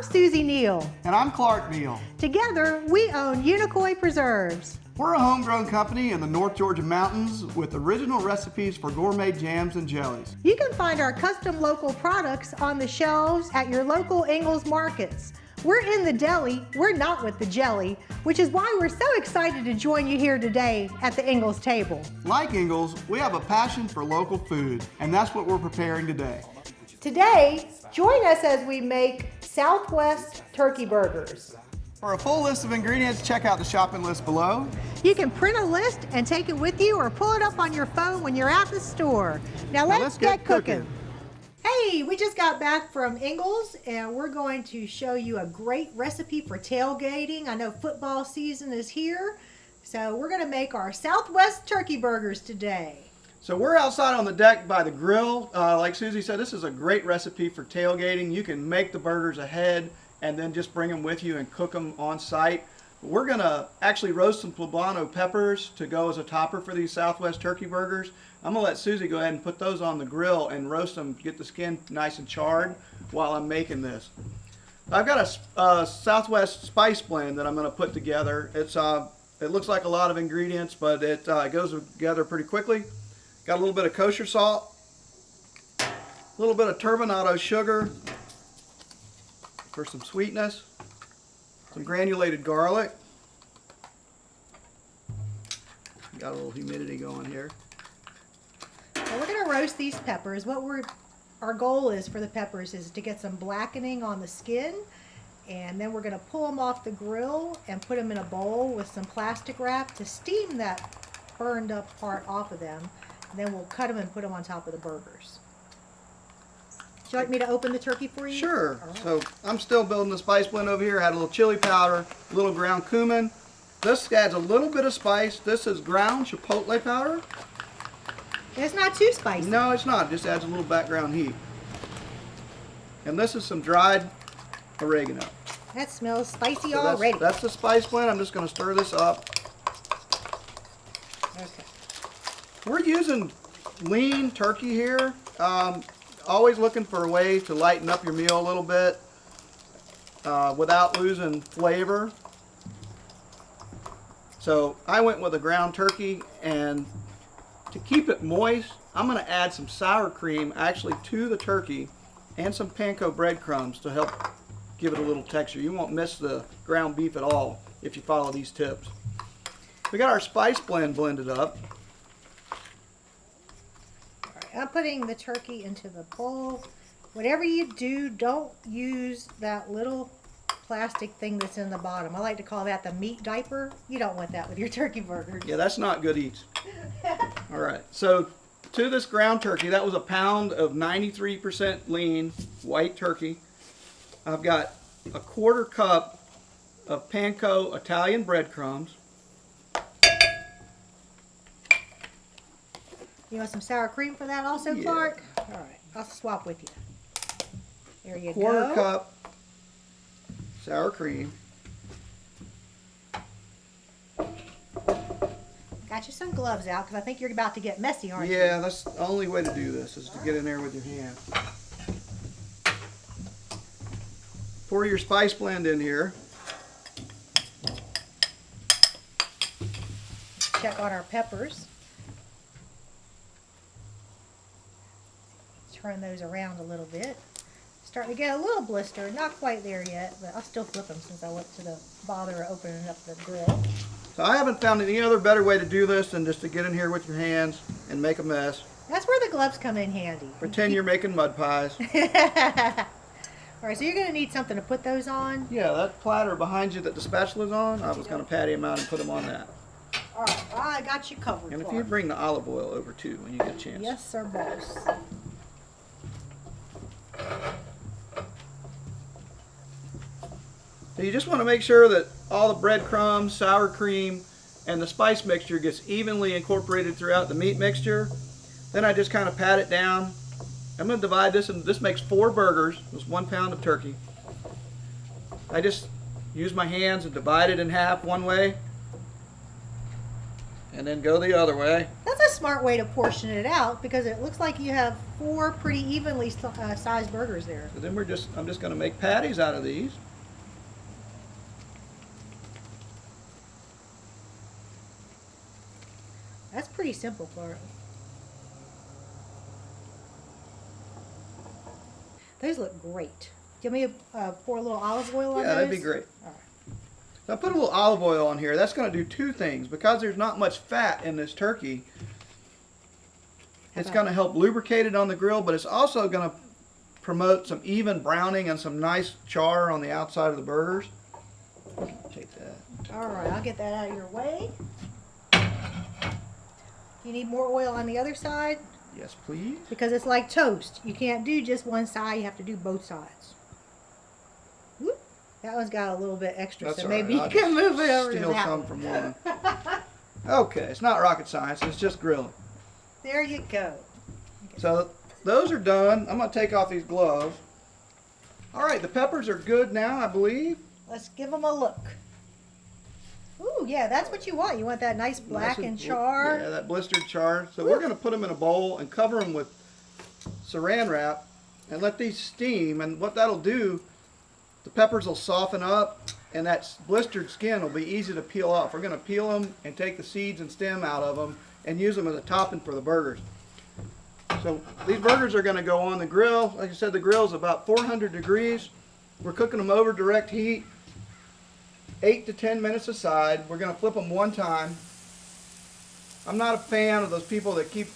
Susie Neal. And I'm Clark Neal. Together, we own Unicoi Preserves. We're a homegrown company in the North Georgia mountains with original recipes for gourmet jams and jellies. You can find our custom local products on the shelves at your local Ingles markets. We're in the deli, we're not with the jelly, which is why we're so excited to join you here today at the Ingles table. Like Ingles, we have a passion for local food, and that's what we're preparing today. Today, join us as we make Southwest turkey burgers. For a full list of ingredients, check out the shopping list below. You can print a list and take it with you or pull it up on your phone when you're at the store. Now let's get cooking. Hey, we just got back from Ingles and we're going to show you a great recipe for tailgating. I know football season is here, so we're going to make our Southwest turkey burgers today. So we're outside on the deck by the grill. Like Susie said, this is a great recipe for tailgating. You can make the burgers ahead and then just bring them with you and cook them on site. We're gonna actually roast some poblano peppers to go as a topper for these Southwest turkey burgers. I'm gonna let Susie go ahead and put those on the grill and roast them, get the skin nice and charred while I'm making this. I've got a Southwest spice blend that I'm gonna put together. It looks like a lot of ingredients, but it goes together pretty quickly. Got a little bit of kosher salt, a little bit of turbinado sugar for some sweetness, some granulated garlic. Got a little humidity going here. Well, we're going to roast these peppers. Our goal is for the peppers is to get some blackening on the skin, and then we're going to pull them off the grill and put them in a bowl with some plastic wrap to steam that burned up part off of them. And then we'll cut them and put them on top of the burgers. Would you like me to open the turkey for you? Sure. Right. So I'm still building the spice blend over here. I had a little chili powder, a little ground cumin. This adds a little bit of spice. This is ground chipotle powder. It's not too spicy. No, it's not. It just adds a little background heat. And this is some dried oregano. That smells spicy So already. that's the spice blend. I'm just going to stir this up. Okay. We're using lean turkey here. Always looking for a way to lighten up your meal a little bit without losing flavor. So I went with a ground turkey, and to keep it moist, I'm going to add some sour cream actually to the turkey and some panko breadcrumbs to help give it a little texture. You won't miss the ground beef at all if you follow these tips. We got our spice blend blended up. I'm putting the turkey into the bowl. Whatever you do, don't use that little plastic thing that's in the bottom. I like to call that the meat diaper. You don't want that with your turkey burgers. Yeah, that's not good eats. All right, so to this ground turkey, that was a pound of 93% lean white turkey. I've got a 1/4 cup of panko Italian breadcrumbs. You want some sour cream for that also, Yeah. Clark? All right, I'll swap with you. There you 1/4 go. cup sour cream. Got you some gloves out because I think you're about to get messy, aren't you? Yeah, that's the only way to do this is to get in there with your hand. Pour your spice blend in here. Check on our peppers. Turn those around a little bit. Starting to get a little blistered, not quite there yet, but I'll still flip them since I went to the bother of opening up the grill. So I haven't found any other better way to do this than just to get in here with your hands and make a mess. That's where the gloves come in handy. Pretend you're making mud pies. Alright, so you're going to need something to put those on. Yeah, that platter behind you that the spatula's on, I was going to patty them out and put them on that. Alright, I got you covered. And if Clark. you bring the olive oil over too when you get a chance. Yes, sir, boss. So you just want to make sure that all the breadcrumbs, sour cream, and the spice mixture gets evenly incorporated throughout the meat mixture. Then I just kind of pat it down. I'm going to divide this, and this makes 4 burgers. It's 1 pound of turkey. I just use my hands and divide it in half one way, and then go the other way. That's a smart way to portion it out because it looks like you have 4 pretty evenly sized burgers there. So then I'm just going to make patties out of these. That's pretty simple, Flora. Those look great. Give me pour a little olive oil on those. Yeah, that'd be great. All right. So I put a little olive oil on here. That's going to do 2 things. Because there's not much fat in this turkey, it's going to help lubricate it on the grill, but it's also going to promote some even browning and some nice char on the outside of the burgers. Take that. All right, I'll get that out of your way. You need more oil on the other side? Yes, please. Because it's like toast. You can't do just one side. You have to do both sides. Whoop. That one's got a little bit extra, That's so all maybe right. you can move it over to Steal that some one. from one. Okay, it's not rocket science. It's just grilling. There you go. So those are done. I'm going to take off these gloves. All right, the peppers are good now, I believe. Let's give them a look. Ooh, yeah, that's what you want. You want that nice blackened char. Yeah, that blistered char. So we're going to put them in a bowl and cover them with saran wrap and let these steam. And what that'll do, the peppers will soften up and that blistered skin will be easy to peel off. We're going to peel them and take the seeds and stem out of them and use them as a topping for the burgers. So these burgers are going to go on the grill. Like I said, the grill is about 400 degrees. We're cooking them over direct heat, 8 to 10 minutes aside. We're going to flip them one time. I'm not a fan of those people that keep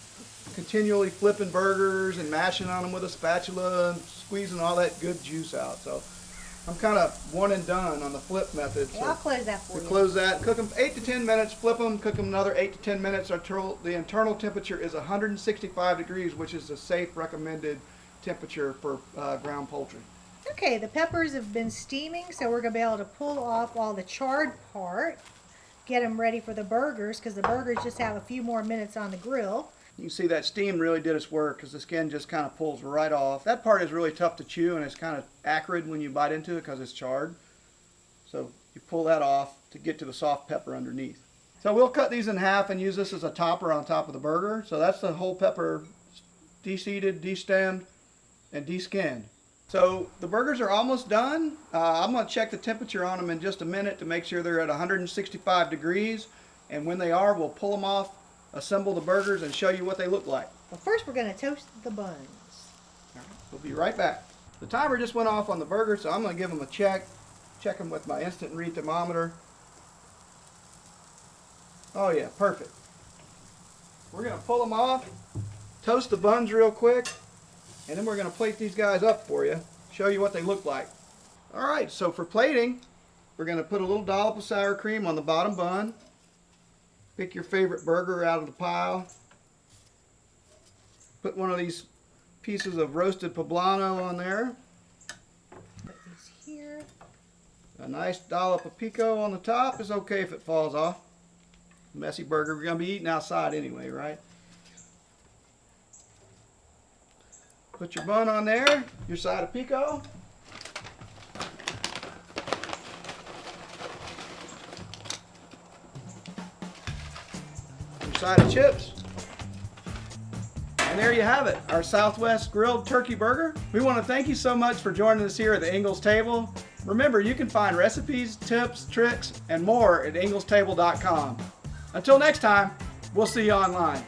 continually flipping burgers and mashing on them with a spatula and squeezing all that good juice out. So I'm kind of one and done on the flip method. Yeah, I'll close that for We you. close that, cook them 8 to 10 minutes, flip them, cook them another 8 to 10 minutes until the internal temperature is 165 degrees, which is the safe recommended temperature for ground poultry. Okay, the peppers have been steaming, so we're going to be able to pull off all the charred part, get them ready for the burgers, because the burgers just have a few more minutes on the grill. You can see that steam really did its work because the skin just kind of pulls right off. That part is really tough to chew and it's kind of acrid when you bite into it because it's charred. So you pull that off to get to the soft pepper underneath. So we'll cut these in half and use this as a topper on top of the burger. So that's the whole pepper de-seeded, de-stemmed, and de-skinned. So the burgers are almost done. I'm going to check the temperature on them in just a minute to make sure they're at 165 degrees. And when they are, we'll pull them off, assemble the burgers, and show you what they look like. But first we're going to toast the buns. All right, we'll be right back. The timer just went off on the burger, so I'm going to give them a check. Check them with my instant read thermometer. Oh yeah, perfect. We're going to pull them off, toast the buns real quick, and then we're going to plate these guys up for you, show you what they look like. All right, so for plating, we're going to put a little dollop of sour cream on the bottom bun. Pick your favorite burger out of the pile. Put one of these pieces of roasted poblano on there. Put these here. A nice dollop of Pico on the top. Is okay if it falls off. Messy burger. We're going to be eating outside anyway, right? Put your bun on there. Your side of Pico. Your side of chips. And there you have it, our Southwest grilled turkey burger. We want to thank you so much for joining us here at the Ingles table. Remember, you can find recipes, tips, tricks, and more at inglestable.com. Until next time, we'll see you online.